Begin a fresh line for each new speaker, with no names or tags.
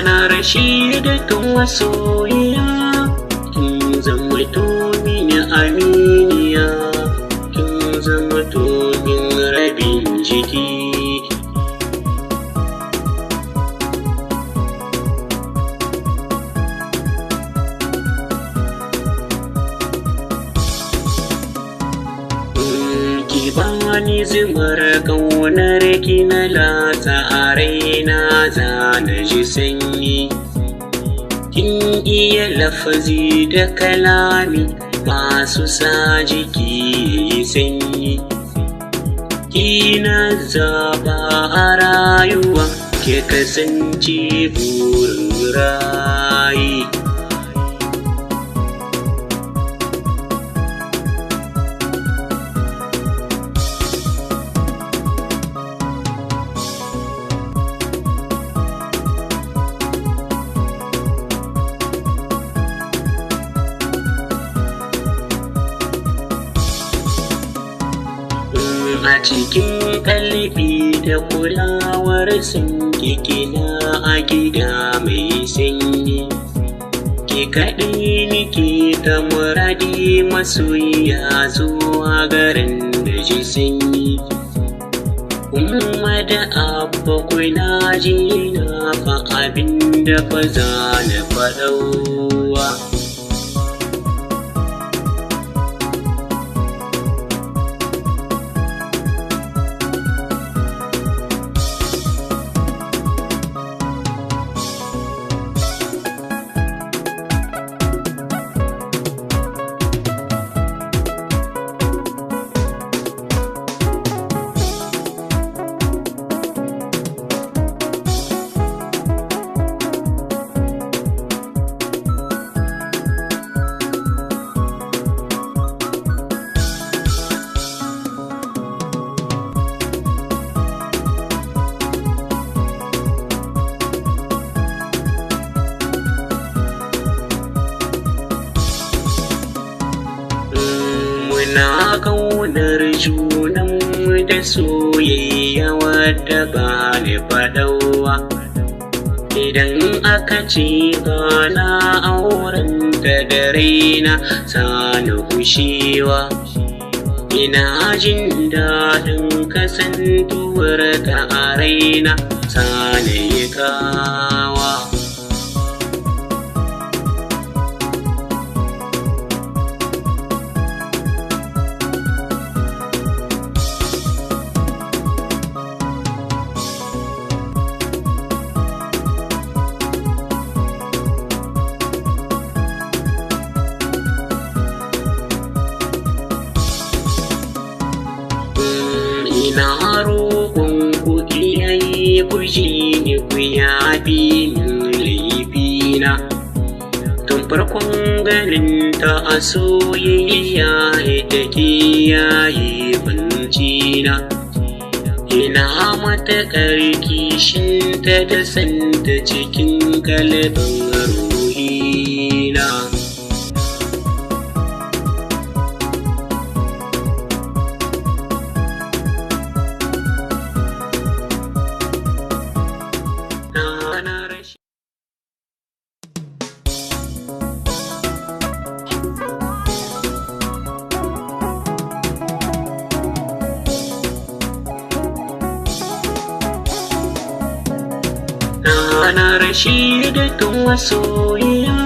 na rashi da tun masoyiya, kin zama mini aminiya, kin zama min rabin jiki. Ki bani zumar ƙaunar ki na latsa a raina, za na ji sanyi. Kin iya lafazi da kalami masu sa jiki yi sanyi. Kina zaba a rayuwa, ke kasance burin rayi. A cikin kalbi da kulawar kina a gida mai sanyi, ki kaɗai nike da muradi masoyiya zuwa garin da ji sanyi. Umma da abba kuna ji na fa abin da ba za na faɗauwa. Muna ƙaunar junanmu da soyayya wadda ba ni faɗauwa. Idan aka ce ba na auren da raina sani hushewa, ina jin daɗin kasantuwar ka a raina sani yi kawa. Ina roƙon ku iyaye ku ji ni ku yafi min laifina. Tun farkon ganin ta a soyayya ita ke yayi bincina. Ina matuƙar kishinta da santa cikin kalbin ruhina. Na rashi da tun masoyiya,